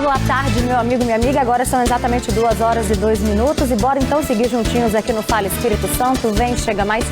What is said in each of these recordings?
boa tarde, meu amigo, minha amiga. Agora são exatamente 2h02 e bora então seguir juntinhos aqui no Fala Espírito Santo. Vem, chega mais,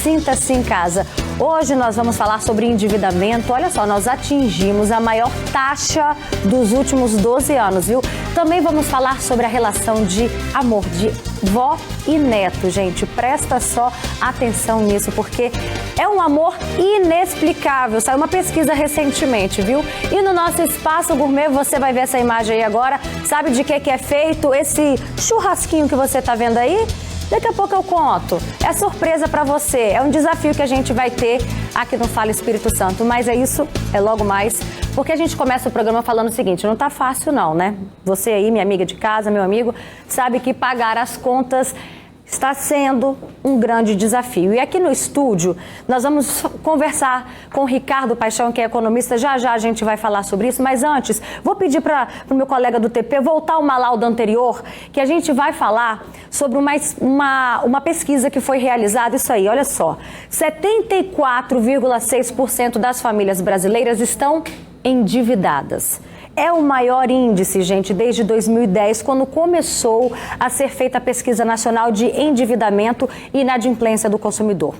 sinta-se em casa. Hoje nós vamos falar sobre endividamento. Olha só, nós atingimos a maior taxa dos últimos 12 anos, viu? Também vamos falar sobre a relação de amor de vó e neto, gente. Presta só atenção nisso, porque é um amor inexplicável. Saiu uma pesquisa recentemente, viu? E no nosso Espaço Gourmet, você vai ver essa imagem aí agora. Sabe de que é feito esse churrasquinho que você tá vendo aí? Daqui a pouco eu conto. É surpresa pra você. É um desafio que a gente vai ter aqui no Fala Espírito Santo. Mas é isso, é logo mais. Porque a gente começa o programa falando o seguinte, não tá fácil não, né? Você aí, minha amiga de casa, meu amigo, sabe que pagar as contas está sendo um grande desafio. E aqui no estúdio, nós vamos conversar com o Ricardo Paixão, que é economista. Já já a gente vai falar sobre isso, mas antes, vou pedir para o meu colega do TP voltar uma lauda anterior, que a gente vai falar sobre uma pesquisa que foi realizada. Isso aí, olha só, 74,6% das famílias brasileiras estão endividadas. É o maior índice, gente, desde 2010, quando começou a ser feita a Pesquisa Nacional de Endividamento e Inadimplência do Consumidor.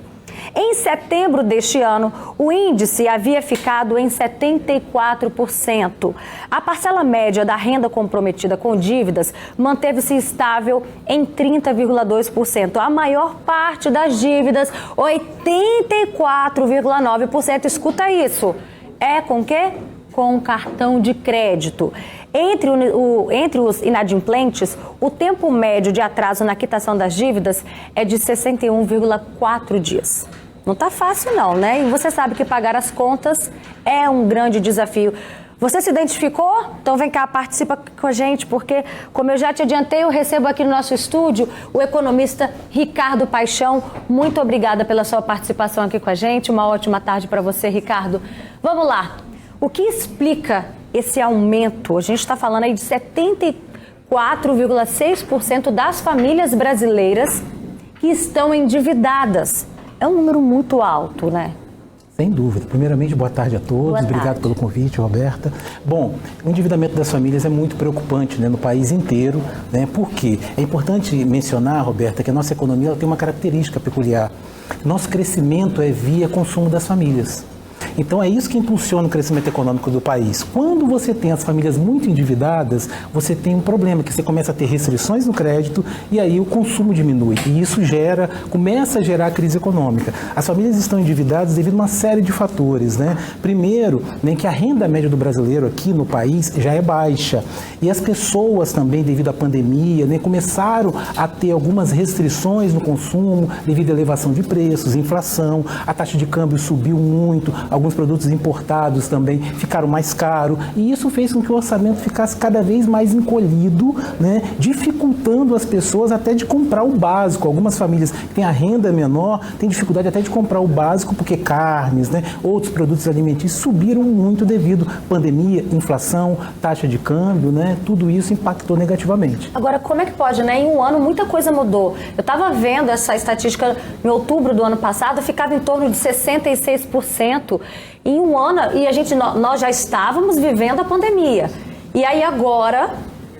Em setembro deste ano, o índice havia ficado em 74%. A parcela média da renda comprometida com dívidas manteve-se estável em 30,2%. A maior parte das dívidas, 84,9%, escuta isso, é com o quê? Com cartão de crédito. Entre os inadimplentes, o tempo médio de atraso na quitação das dívidas é de 61,4 dias. Não tá fácil não, né? E você sabe que pagar as contas é um grande desafio. Você se identificou? Então vem cá, participa com a gente, porque, como eu já te adiantei, eu recebo aqui no nosso estúdio o economista Ricardo Paixão. Muito obrigada pela sua participação aqui com a gente. Uma ótima tarde para você, Ricardo. Vamos lá. O que explica esse aumento? A gente está falando aí de 74,6% das famílias brasileiras que estão endividadas. É um número muito alto, né? Sem dúvida. Primeiramente, boa tarde a todos. Boa tarde. Obrigado pelo convite, Roberta. Bom, o endividamento das famílias é muito preocupante, né, no país inteiro, né? Por quê? É importante mencionar, Roberta, que a nossa economia ela tem uma característica peculiar. Nosso crescimento é via consumo das famílias. Então é isso que impulsiona o crescimento econômico do país. Quando você tem as famílias muito endividadas, você tem um problema, que você começa a ter restrições no crédito e aí o consumo diminui. E isso começa a gerar crise econômica. As famílias estão endividadas devido a uma série de fatores, né? Primeiro, né, que a renda média do brasileiro aqui no país já é baixa. E as pessoas também, devido à pandemia, né, começaram a ter algumas restrições no consumo devido à elevação de preços, inflação, a taxa de câmbio subiu muito, alguns produtos importados também ficaram mais caros e isso fez com que o orçamento ficasse cada vez mais encolhido, né, dificultando as pessoas até de comprar o básico. Algumas famílias que têm a renda menor têm dificuldade até de comprar o básico porque carnes, né, outros produtos alimentícios subiram muito devido à pandemia, inflação, taxa de câmbio, né, tudo isso impactou negativamente. Agora, como é que pode, né? Em um ano muita coisa mudou. Eu estava vendo essa estatística em outubro do ano passado, ficava em torno de 66%. Em um ano, e nós já estávamos vivendo a pandemia. E aí agora,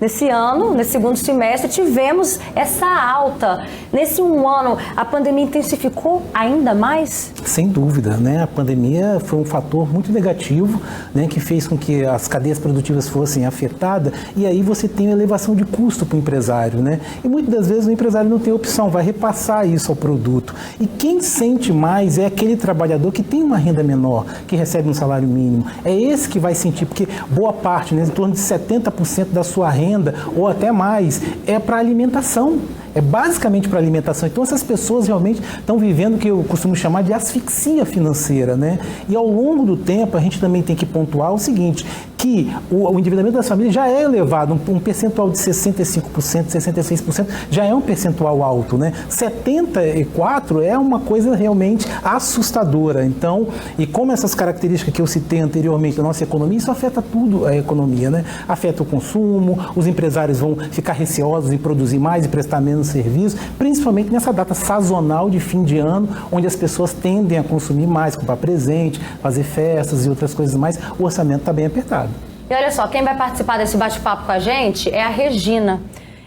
nesse ano, nesse segundo semestre, tivemos essa alta. Nesse um ano, a pandemia intensificou ainda mais? Sem dúvida, né? A pandemia foi um fator muito negativo, né, que fez com que as cadeias produtivas fossem afetadas e aí você tem uma elevação de custo para o empresário, né? E muitas das vezes o empresário não tem opção, vai repassar isso ao produto. E quem sente mais é aquele trabalhador que tem uma renda menor, que recebe um salário mínimo. É esse que vai sentir, porque boa parte, né, em torno de 70% da sua renda, ou até mais, é para alimentação. É basicamente para alimentação. Então essas pessoas realmente estão vivendo o que eu costumo chamar de asfixia financeira, né? E ao longo do tempo a gente também tem que pontuar o seguinte, que o endividamento das famílias já é elevado, um percentual de 65%, 66% já é um percentual alto, né? 74% é uma coisa realmente assustadora. Então, e como essas características que eu citei anteriormente da nossa economia, isso afeta tudo a economia, né? Afeta o consumo, os empresários vão ficar receosos em produzir mais e prestar menos serviço, principalmente nessa data sazonal de fim de ano, onde as pessoas tendem a consumir mais, comprar presente, fazer festas e outras coisas mais, o orçamento está bem apertado. E olha só, quem vai participar desse bate-papo com a gente é a Regina.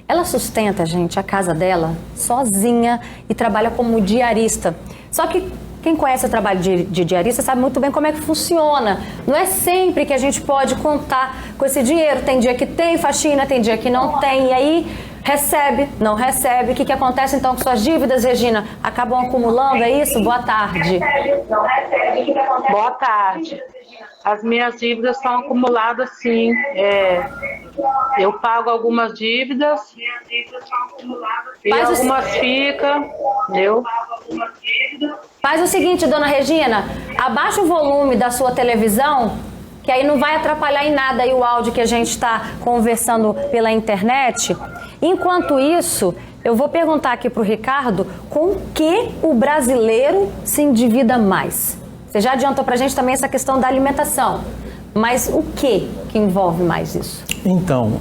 Ela sustenta, gente, a casa dela sozinha e trabalha como diarista. Só que quem conhece o trabalho de diarista sabe muito bem como é que funciona. Não é sempre que a gente pode contar com esse dinheiro. Tem dia que tem faxina, tem dia que não tem. E aí recebe, não recebe. O que acontece então com suas dívidas, Regina? Acabam acumulando, é isso? Boa tarde. Boa tarde. As minhas dívidas são acumuladas, sim. Eu pago algumas dívidas e algumas ficam. Faz o seguinte, dona Regina, abaixa o volume da sua televisão, que aí não vai atrapalhar em nada aí o áudio que a gente está conversando pela internet. Enquanto isso, eu vou perguntar aqui para o Ricardo com que o brasileiro se endivida mais. Você já adiantou para a gente também essa questão da alimentação, mas o que envolve mais isso? Então,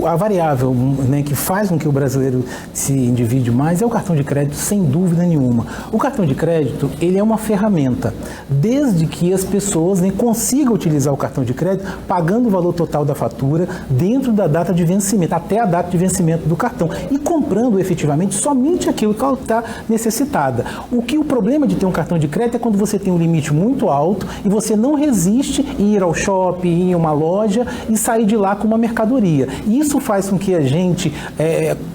a variável, né, que faz com que o brasileiro se endivide mais é o cartão de crédito, sem dúvida nenhuma. O cartão de crédito, ele é uma ferramenta, desde que as pessoas, né, consigam utilizar o cartão de crédito pagando o valor total da fatura dentro da data de vencimento, até a data de vencimento do cartão, e comprando efetivamente somente aquilo que ela está necessitada. O problema de ter um cartão de crédito é quando você tem um limite muito alto e você não resiste em ir ao shopping, ir em uma loja e sair de lá com uma mercadoria. E isso faz com que a gente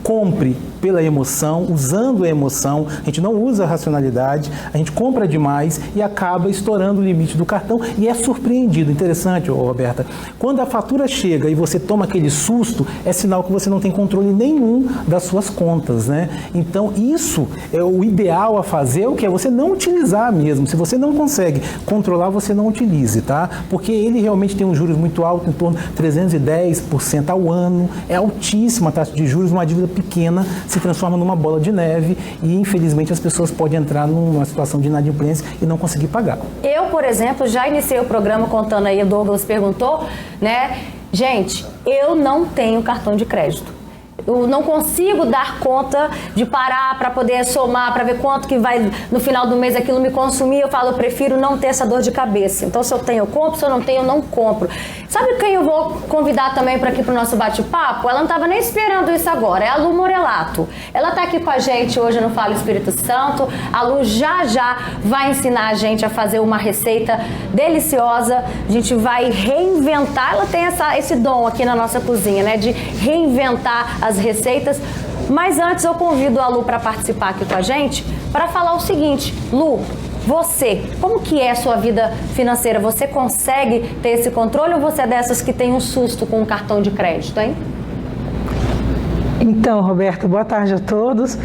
compre pela emoção, usando a emoção, a gente não usa a racionalidade, a gente compra demais e acaba estourando o limite do cartão e é surpreendido. Interessante, Roberta, quando a fatura chega e você toma aquele susto, é sinal que você não tem controle nenhum das suas contas, né? Então isso é o ideal a fazer, o que é você não utilizar mesmo. Se você não consegue controlar, você não utilize, tá? Porque ele realmente tem um juros muito alto, em torno de 310% ao ano, é altíssima a taxa de juros, uma dívida pequena se transforma numa bola de neve e, infelizmente, as pessoas podem entrar numa situação de inadimplência e não conseguir pagar. Eu, por exemplo, já iniciei o programa contando aí, o Douglas perguntou, né? Gente, eu não tenho cartão de crédito. Eu não consigo dar conta de parar para poder somar, para ver quanto que vai no final do mês aquilo me consumir. Eu falo, eu prefiro não ter essa dor de cabeça. Então, se eu tenho, eu compro, se eu não tenho, eu não compro. Sabe quem eu vou convidar também para aqui para o nosso bate-papo? Ela não estava nem esperando isso agora, é a Lu Morelato. Ela está aqui com a gente hoje no Fala Espírito Santo. A Lu já vai ensinar a gente a fazer uma receita deliciosa. A gente vai reinventar, ela tem esse dom aqui na nossa cozinha, né? De reinventar as receitas, mas antes eu convido a Lu para participar aqui com a gente, para falar o seguinte: Lu, você, como que é a sua vida financeira? Você consegue ter esse controle ou você é dessas que tem um susto com o cartão de crédito, hein? Então, Roberto, boa tarde a todos.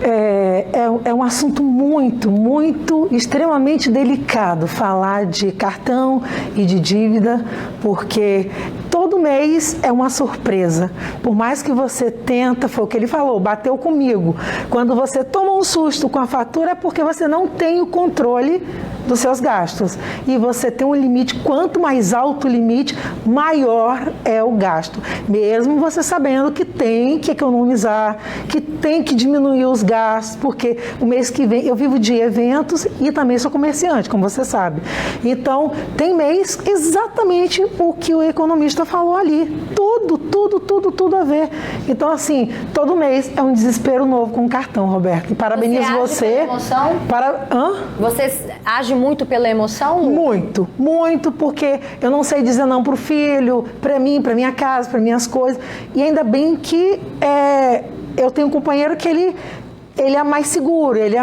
É um assunto muito, extremamente delicado falar de cartão e de dívida, porque todo mês é uma surpresa. Por mais que você tenta, foi o que ele falou, bateu comigo. Quando você toma um susto com a fatura é porque você não tem o controle dos seus gastos. E você tem um limite, quanto mais alto o limite, maior é o gasto. Mesmo você sabendo que tem que economizar, que tem que diminuir os gastos, porque o mês que vem eu vivo de eventos e também sou comerciante, como você sabe. Então, tem mês exatamente o que o economista falou ali. Tudo a ver. Então, assim, todo mês é um desespero novo com o cartão, Roberto. E parabenizo você. Pela emoção? Você age muito pela emoção? Muito, porque eu não sei dizer não pro filho, para mim, para minha casa, para minhas coisas. E ainda bem que eu tenho um companheiro que ele é mais seguro, ele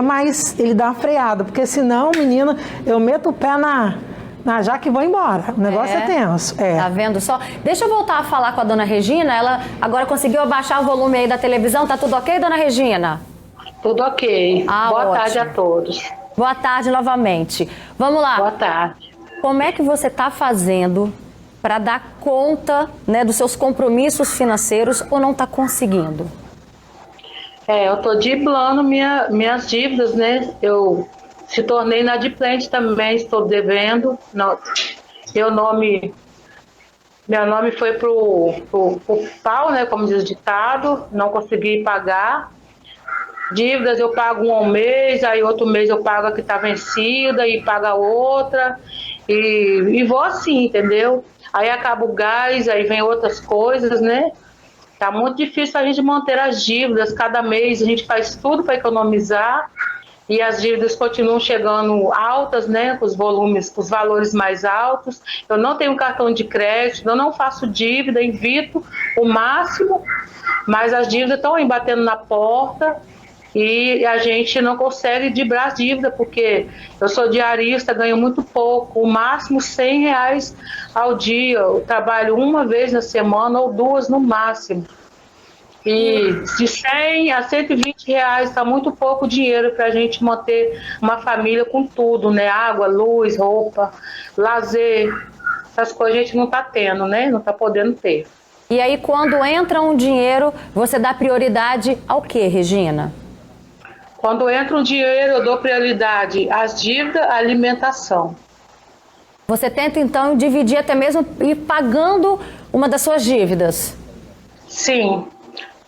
dá uma freada, porque senão, menina, eu meto o pé na jaca e vou embora. O negócio é tenso. Tá vendo só? Deixa eu voltar a falar com a dona Regina. Ela agora conseguiu abaixar o volume aí da televisão. Tá tudo ok, dona Regina? Tudo ok. Boa ótimo. tarde a todos. Boa tarde novamente. Vamos lá. Boa tarde. Como é que você está fazendo para dar conta, né, dos seus compromissos financeiros ou não está conseguindo? Eu estou driblando minhas dívidas, né? Eu se tornei inadimplente também, estou devendo. Meu nome foi pro pau, né? Como diz o ditado, não consegui pagar. Dívidas eu pago um ao mês, aí outro mês eu pago a que está vencida e paga outra. E vou assim, entendeu? aí acaba o gás, aí vem outras coisas, né? Tá muito difícil a gente manter as dívidas, cada mês a gente faz tudo para economizar e as dívidas continuam chegando altas, né, com os volumes, com os valores mais altos. Eu não tenho cartão de crédito, eu não faço dívida, evito o máximo, mas as dívidas estão aí batendo na porta e a gente não consegue driblar as dívidas, porque eu sou diarista, ganho muito pouco, o máximo R$100 ao dia, eu trabalho uma vez na semana ou duas no máximo. E de 100 a 120 reais está muito pouco dinheiro para a gente manter uma família com tudo, né? Água, luz, roupa, lazer, essas coisas a gente não está tendo, né? Não está podendo ter. E aí, quando entra um dinheiro, você dá prioridade ao quê, Regina? Quando entra um dinheiro, eu dou prioridade às dívidas, à alimentação. Você tenta, então, dividir até mesmo ir pagando uma das suas dívidas? Sim.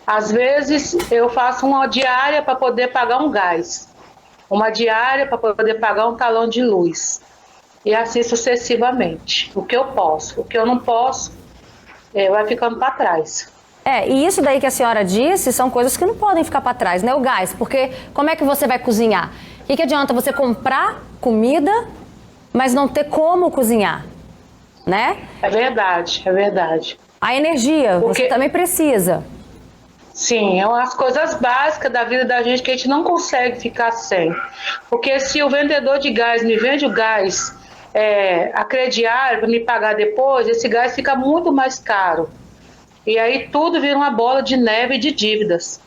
Às vezes eu faço uma diária para poder pagar um gás, uma diária para poder pagar um talão de luz, e assim sucessivamente. O que eu posso, o que eu não posso, vai ficando para trás. E isso daí que a senhora disse são coisas que não podem ficar para trás, né? O gás, porque como é que você vai cozinhar? O que adianta você comprar comida, mas não ter como cozinhar, né? É verdade, é verdade. A energia, você também precisa. Sim, é umas coisas básicas da vida da gente que a gente não consegue ficar sem. Porque se o vendedor de gás me vende o gás a crediário para me pagar depois, esse gás fica muito mais caro. E aí tudo vira uma bola de neve de dívidas.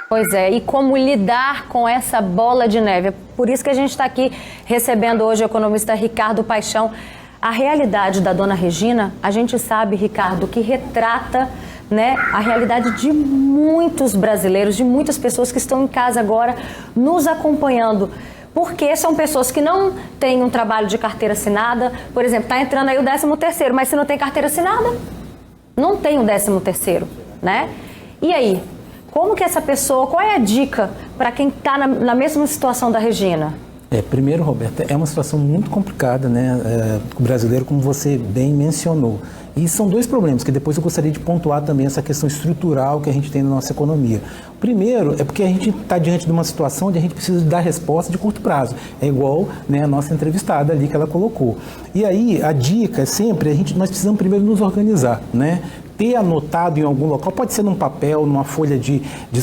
Pois é, e como lidar com essa bola de neve? É por isso que a gente está aqui recebendo hoje o economista Ricardo Paixão. A realidade da dona Regina, a gente sabe, Ricardo, que retrata, né, a realidade de muitos brasileiros, de muitas pessoas que estão em casa agora nos acompanhando. Porque são pessoas que não têm um trabalho de carteira assinada. Por exemplo, está entrando aí o 13º, mas se não tem carteira assinada, não tem o 13º, né? E aí, como que essa pessoa, qual é a dica para quem está na mesma situação da Regina? Primeiro, Roberta, é uma situação muito complicada, né, o brasileiro, como você bem mencionou. E são dois problemas que depois eu gostaria de pontuar também, essa questão estrutural que a gente tem na nossa economia. O primeiro é porque a gente está diante de uma situação onde a gente precisa dar resposta de curto prazo. É igual, né, a nossa entrevistada ali que ela colocou. E aí a dica é sempre, nós precisamos primeiro nos organizar, né? Ter anotado em algum local, pode ser num papel, numa folha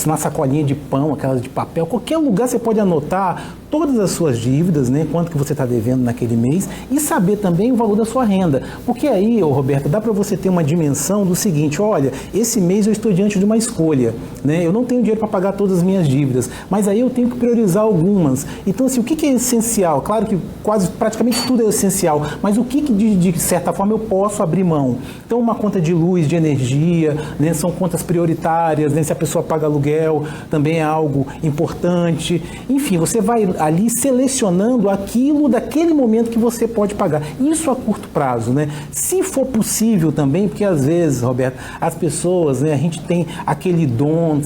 uma sacolinha de pão, aquelas de papel, qualquer lugar você pode anotar todas as suas dívidas, né, quanto que você está devendo naquele mês e saber também o valor da sua renda. Porque aí, Roberto, dá para você ter uma dimensão do seguinte, olha, esse mês eu estou diante de uma escolha, né, eu não tenho dinheiro para pagar todas as minhas dívidas, mas aí eu tenho que priorizar algumas. Então, assim, o que é essencial? Claro que praticamente tudo é essencial, mas o que de certa forma eu posso abrir mão? Então, uma conta de luz, de energia, né, são contas prioritárias, né, se a pessoa paga aluguel, também é algo importante. Enfim, você vai ali selecionando aquilo daquele momento que você pode pagar. Isso a curto prazo, né? Se for possível também, porque às vezes, Roberto, as pessoas, né, a gente tem aquele dom,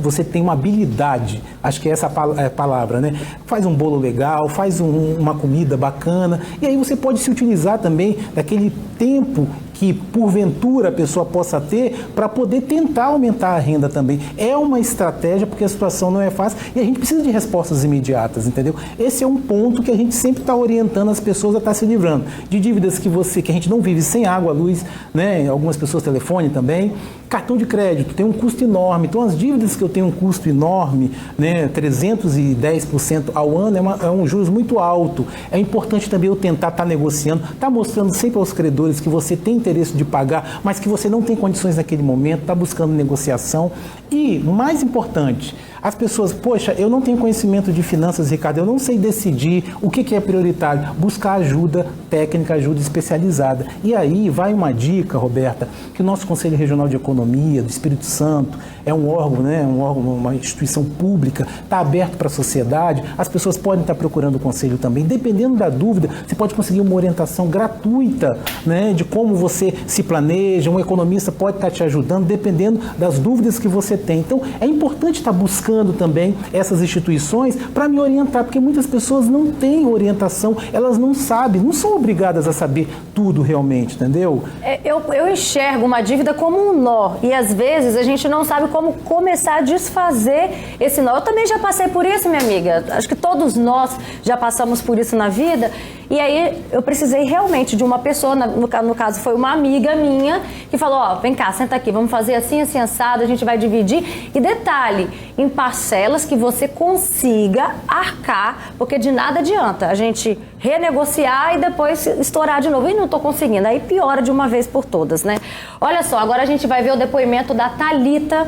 você tem uma habilidade, acho que é essa a palavra, né? Faz um bolo legal, faz uma comida bacana, e aí você pode se utilizar também daquele tempo que porventura a pessoa possa ter para poder tentar aumentar a renda também. É uma estratégia, porque a situação não é fácil e a gente precisa de respostas imediatas, entendeu? Esse é um ponto que a gente sempre está orientando as pessoas a estar se livrando. De dívidas que a gente não vive sem água, luz, né? Algumas pessoas telefone também. Cartão de crédito tem um custo enorme. Então as dívidas que eu tenho um custo enorme, né? 310% ao ano é um juros muito alto. É importante também eu tentar estar negociando, estar mostrando sempre aos credores que você tem interesse de pagar, mas que você não tem condições naquele momento, está buscando negociação. E, mais importante, as pessoas, poxa, eu não tenho conhecimento de finanças, Ricardo, eu não sei decidir o que é prioritário. Buscar ajuda técnica, ajuda especializada. E aí vai uma dica, Roberta, que o nosso Conselho Regional de Economia do Espírito Santo é um órgão, né, uma instituição pública, está aberto para a sociedade, as pessoas podem estar procurando o conselho também. Dependendo da dúvida, você pode conseguir uma orientação gratuita, né, de como você você se planeja, um economista pode estar te ajudando, dependendo das dúvidas que você tem. Então, é importante estar buscando também essas instituições para me orientar, porque muitas pessoas não têm orientação, elas não sabem, não são obrigadas a saber tudo realmente, entendeu? Eu enxergo uma dívida como um nó, e às vezes a gente não sabe como começar a desfazer esse nó. Eu também já passei por isso, minha amiga. Acho que todos nós já passamos por isso na vida. E aí eu precisei realmente de uma pessoa, no caso foi uma amiga minha, que falou, ó, vem cá, senta aqui, vamos fazer assim, assim, assado, a gente vai dividir. E detalhe, em parcelas que você consiga arcar, porque de nada adianta a gente renegociar e depois estourar de novo. E não tô conseguindo, aí piora de uma vez por todas, né? Olha só, agora a gente vai ver o depoimento da Thalita,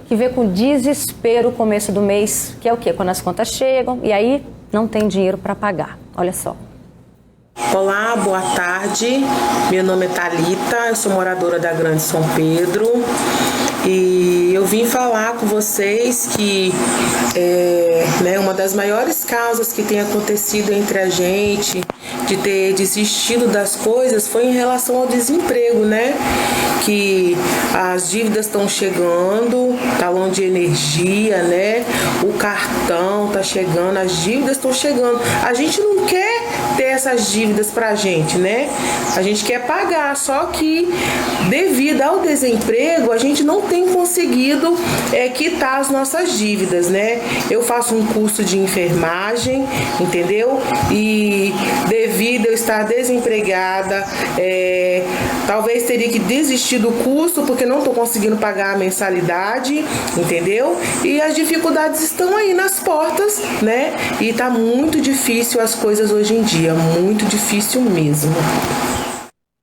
que vê com desespero o começo do mês, que é o quê? Quando as contas chegam e aí não tem dinheiro para pagar. Olha só. Olá, boa tarde. Meu nome é Thalita, eu sou moradora da Grande São Pedro e eu vim falar com vocês que uma das maiores causas que tem acontecido entre a gente de ter desistido das coisas foi em relação ao desemprego, né? Que as dívidas estão chegando, talão de energia, né? O cartão tá chegando, as dívidas estão chegando. A gente não quer ter essas dívidas pra gente, né? A gente quer pagar, só que devido ao desemprego, a gente não tem conseguido quitar as nossas dívidas, né? Eu faço um curso de enfermagem, entendeu? E devido a eu estar desempregada, talvez teria que desistir do curso porque não estou conseguindo pagar a mensalidade, entendeu? E as dificuldades estão aí nas portas, né? E tá muito difícil as coisas hoje em dia, muito difícil mesmo.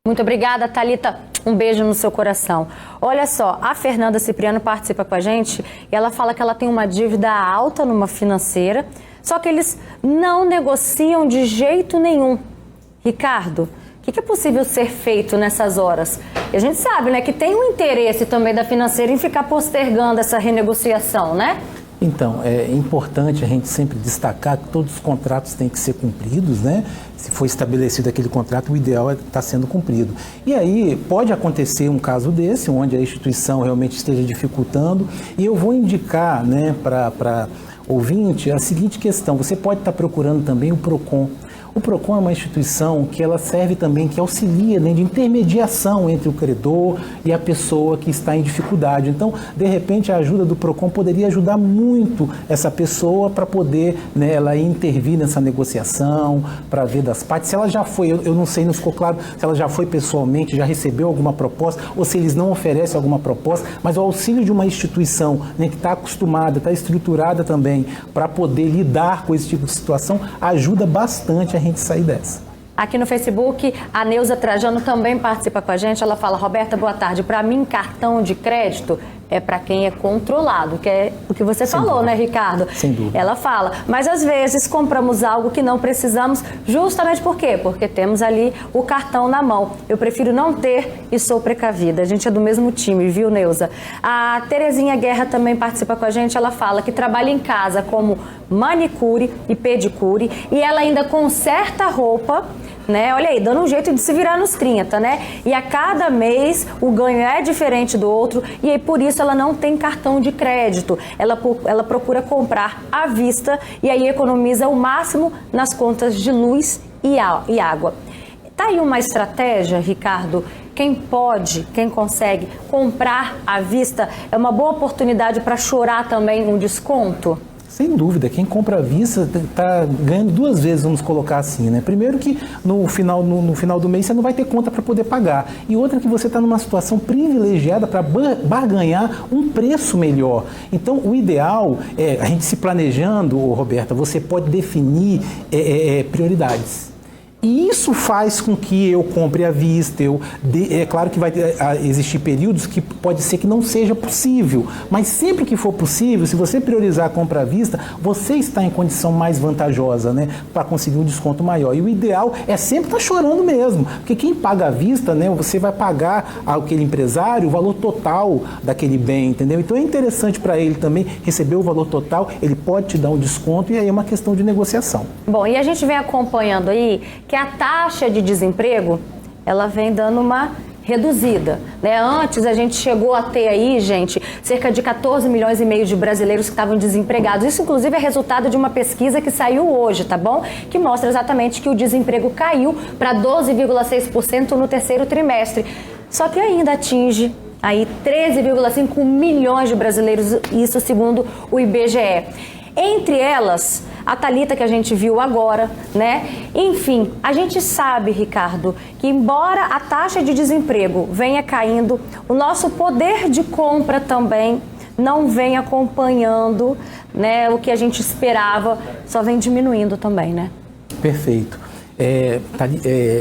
Muito obrigada, Thalita. Um beijo no seu coração. Olha só, a Fernanda Cipriano participa com a gente e ela fala que ela tem uma dívida alta numa financeira, só que eles não negociam de jeito nenhum. Ricardo, o que é possível ser feito nessas horas? E a gente sabe, né, que tem um interesse também da financeira em ficar postergando essa renegociação, né? Então, é importante a gente sempre destacar que todos os contratos têm que ser cumpridos, né? Se for estabelecido aquele contrato, o ideal é estar sendo cumprido. E aí pode acontecer um caso desse, onde a instituição realmente esteja dificultando, e eu vou indicar, né, para ouvinte a seguinte questão: você pode estar procurando também o PROCON. O PROCON é uma instituição que ela serve também, que auxilia, né, de intermediação entre o credor e a pessoa que está em dificuldade. Então, de repente, a ajuda do PROCON poderia ajudar muito essa pessoa para poder, né, ela intervir nessa negociação, para ver das partes. Se ela já foi, eu não sei, não ficou claro se ela já foi pessoalmente, já recebeu alguma proposta, ou se eles não oferecem alguma proposta, mas o auxílio de uma instituição, né, que está acostumada, está estruturada também para poder lidar com esse tipo de situação, ajuda bastante a gente sair dessa. Aqui no Facebook, a Neuza Trajano também participa com a gente. Ela fala: Roberta, boa tarde. Para mim, cartão de crédito é para quem é controlado, que é o que você falou, né, Ricardo? Sem dúvida. Ela fala, mas às vezes compramos algo que não precisamos, justamente por quê? Porque temos ali o cartão na mão. Eu prefiro não ter e sou precavida. A gente é do mesmo time, viu, Neuza? A Terezinha Guerra também participa com a gente. Ela fala que trabalha em casa como manicure e pedicure e ela ainda conserta roupa, né? Olha aí, dando um jeito de se virar nos 30, né? E a cada mês o ganho é diferente do outro e aí por isso ela não tem cartão de crédito. Ela procura comprar à vista e aí economiza o máximo nas contas de luz e água. Tá aí uma estratégia, Ricardo. Quem pode, quem consegue comprar à vista é uma boa oportunidade para chorar também um desconto? Sem dúvida, quem compra à vista está ganhando duas vezes, vamos colocar assim, né? Primeiro que no final do mês você não vai ter conta para poder pagar. E outra que você está numa situação privilegiada para barganhar um preço melhor. Então, o ideal é, a gente se planejando, Roberta, você pode definir prioridades. E isso faz com que eu compre à vista. É claro que vai existir períodos que pode ser que não seja possível, mas sempre que for possível, se você priorizar a compra à vista, você está em condição mais vantajosa, né, para conseguir um desconto maior. E o ideal é sempre estar chorando mesmo, porque quem paga à vista, né, você vai pagar àquele empresário o valor total daquele bem, entendeu? Então é interessante para ele também receber o valor total, ele pode te dar um desconto e aí é uma questão de negociação. Bom, e a gente vem acompanhando aí que a taxa de desemprego, ela vem dando uma reduzida, né? Antes a gente chegou a ter aí, gente, cerca de 14 milhões e meio de brasileiros que estavam desempregados. Isso, inclusive, é resultado de uma pesquisa que saiu hoje, tá bom? Que mostra exatamente que o desemprego caiu para 12,6% no terceiro trimestre. Só que ainda atinge aí 13,5 milhões de brasileiros, isso segundo o IBGE. Entre elas, a Thalita que a gente viu agora, né? Enfim, a gente sabe, Ricardo, que embora a taxa de desemprego venha caindo, o nosso poder de compra também não vem acompanhando, né, o que a gente esperava, só vem diminuindo também, né? Perfeito.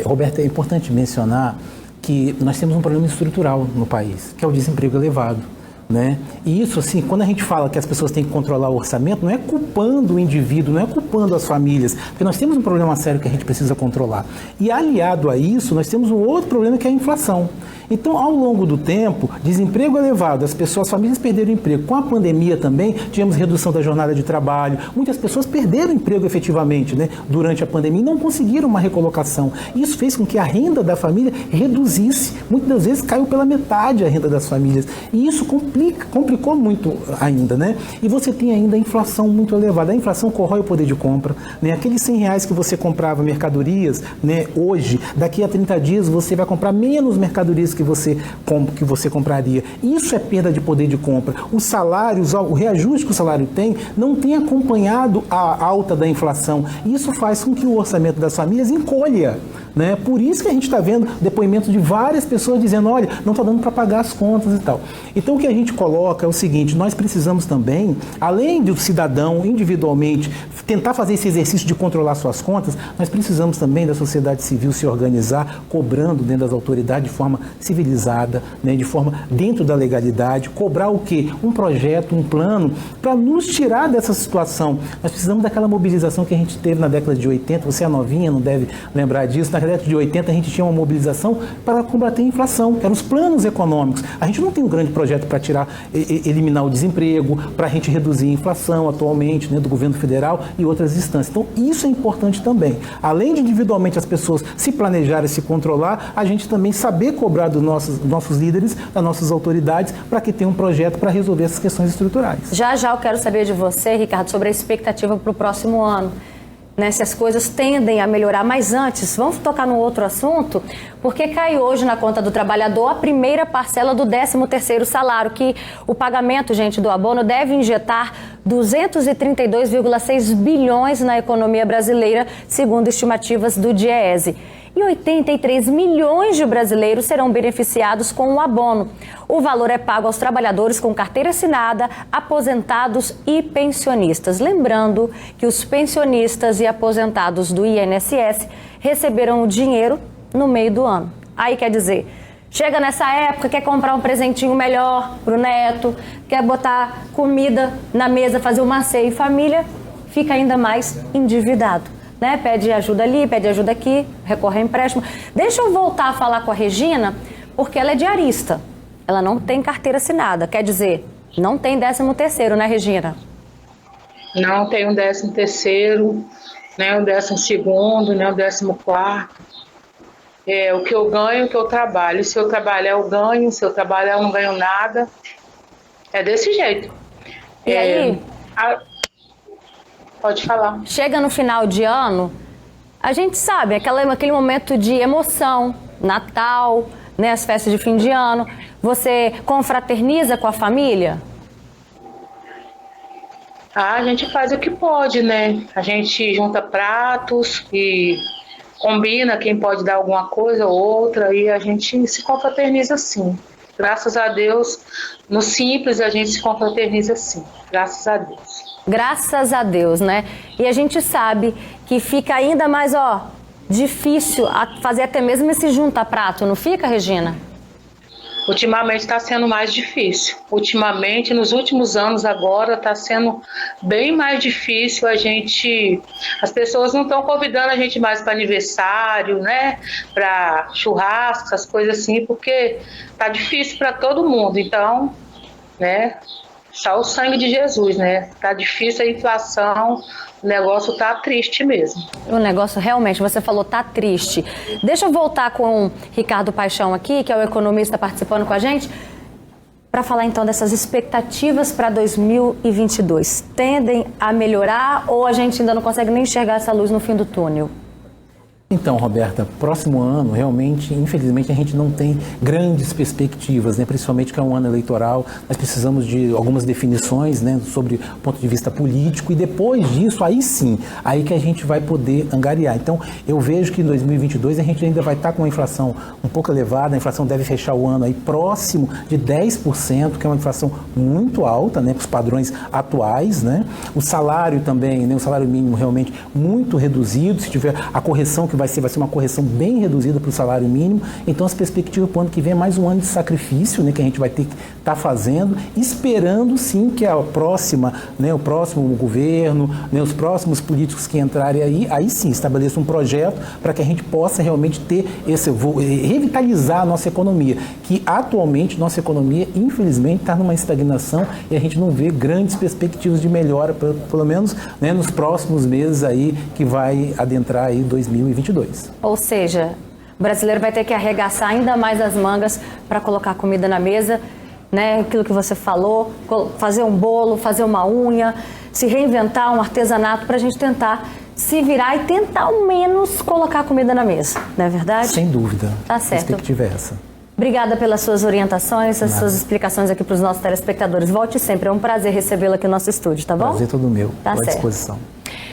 Roberta, é importante mencionar que nós temos um problema estrutural no país, que é o desemprego elevado, né? E isso, assim, quando a gente fala que as pessoas têm que controlar o orçamento, não é culpando o indivíduo, não é culpando as famílias, porque nós temos um problema sério que a gente precisa controlar. E aliado a isso, nós temos um outro problema que é a inflação. Então, ao longo do tempo, desemprego elevado, as famílias perderam o emprego. Com a pandemia também, tivemos redução da jornada de trabalho. Muitas pessoas perderam o emprego efetivamente, né, durante a pandemia e não conseguiram uma recolocação. Isso fez com que a renda da família reduzisse. Muitas das vezes caiu pela metade a renda das famílias. E isso complicou muito ainda, né? E você tem ainda a inflação muito elevada. A inflação corrói o poder de compra, né? Aqueles R$100 que você comprava mercadorias, né, hoje, daqui a 30 dias, você vai comprar menos mercadorias que você compraria. Isso é perda de poder de compra. Os salários, o reajuste que o salário tem, não tem acompanhado a alta da inflação. Isso faz com que o orçamento das famílias encolha, né? Por isso que a gente está vendo depoimentos de várias pessoas dizendo, olha, não está dando para pagar as contas e tal. Então o que a gente coloca é o seguinte, nós precisamos também, além do cidadão individualmente tentar fazer esse exercício de controlar suas contas, nós precisamos também da sociedade civil se organizar, cobrando dentro das autoridades de forma civilizada, né, de forma dentro da legalidade, cobrar o quê? Um projeto, um plano, para nos tirar dessa situação. Nós precisamos daquela mobilização que a gente teve na década de 80, você é novinha, não deve lembrar disso, na década de 80 a gente tinha uma mobilização para combater a inflação, que eram os planos econômicos. A gente não tem um grande projeto para eliminar o desemprego, para a gente reduzir a inflação atualmente, né, do governo federal e outras instâncias. Então isso é importante também. Além de individualmente as pessoas se planejarem, se controlar, a gente também saber cobrar dos nossos líderes, das nossas autoridades, para que tenha um projeto para resolver essas questões estruturais. Já eu quero saber de você, Ricardo, sobre a expectativa para o próximo ano, né, se as coisas tendem a melhorar. Mas antes, vamos tocar num outro assunto, porque cai hoje na conta do trabalhador a primeira parcela do 13º salário, que o pagamento, gente, do abono deve injetar 232,6 bilhões na economia brasileira, segundo estimativas do DIEESE. E 83 milhões de brasileiros serão beneficiados com o abono. O valor é pago aos trabalhadores com carteira assinada, aposentados e pensionistas. Lembrando que os pensionistas e aposentados do INSS receberão o dinheiro no meio do ano. Aí quer dizer, chega nessa época, quer comprar um presentinho melhor para o neto, quer botar comida na mesa, fazer uma ceia em família, fica ainda mais endividado. Né? Pede ajuda ali, pede ajuda aqui, recorre a empréstimo. Deixa eu voltar a falar com a Regina, porque ela é diarista. Ela não tem carteira assinada, quer dizer, não tem 13º, né, Regina? Não tem um 13º, nem um 12º, nem um 14º. É o que eu ganho, o que eu trabalho. Se eu trabalhar, eu ganho. Se eu trabalhar, eu não ganho nada. É desse jeito. E aí? Pode falar. Chega no final de ano, a gente sabe, aquele momento de emoção, Natal, né, as festas de fim de ano. Você confraterniza com a família? A gente faz o que pode, né? A gente junta pratos e combina quem pode dar alguma coisa ou outra e a gente se confraterniza sim. Graças a Deus, no simples a gente se confraterniza sim. Graças a Deus. Graças a Deus, né? E a gente sabe que fica ainda mais, difícil fazer até mesmo esse junta-prato, não fica, Regina? Ultimamente está sendo mais difícil. Ultimamente, nos últimos anos agora, está sendo bem mais difícil as pessoas não estão convidando a gente mais para aniversário, né? Para churrasco, essas coisas assim, porque tá difícil para todo mundo. Então, né? só o sangue de Jesus, né? Tá difícil a inflação, o negócio tá triste mesmo. O negócio realmente, você falou, tá triste. Deixa eu voltar com o Ricardo Paixão aqui, que é o economista participando com a gente, para falar então dessas expectativas para 2022. Tendem a melhorar ou a gente ainda não consegue nem enxergar essa luz no fim do túnel? Então, Roberta, próximo ano, realmente, infelizmente, a gente não tem grandes perspectivas, né? Principalmente que é um ano eleitoral, nós precisamos de algumas definições, né, sobre o ponto de vista político, e depois disso, aí sim, aí que a gente vai poder angariar. Então, eu vejo que em 2022 a gente ainda vai estar com uma inflação um pouco elevada, a inflação deve fechar o ano aí próximo de 10%, que é uma inflação muito alta, né, para os padrões atuais, né? O salário também, né, o salário mínimo realmente muito reduzido, se tiver a correção que vai ser uma correção bem reduzida para o salário mínimo. Então, as perspectivas para o ano que vem é mais um ano de sacrifício, né, que a gente vai ter que estar fazendo, esperando sim que a próxima, né, o próximo governo, né, os próximos políticos que entrarem aí sim estabeleçam um projeto para que a gente possa realmente ter revitalizar a nossa economia, que atualmente nossa economia, infelizmente, está numa estagnação e a gente não vê grandes perspectivas de melhora, pelo menos, né, nos próximos meses aí que vai adentrar aí 2022. Ou seja, o brasileiro vai ter que arregaçar ainda mais as mangas para colocar comida na mesa, né? Aquilo que você falou, fazer um bolo, fazer uma unha, se reinventar um artesanato para a gente tentar se virar e tentar ao menos colocar comida na mesa, não é verdade? Sem dúvida. Tá certo. A perspectiva é essa. Obrigada pelas suas orientações, as suas explicações aqui para os nossos telespectadores. Volte sempre, é um prazer recebê-lo aqui no nosso estúdio, tá bom? Prazer todo meu, Tá à certo. disposição.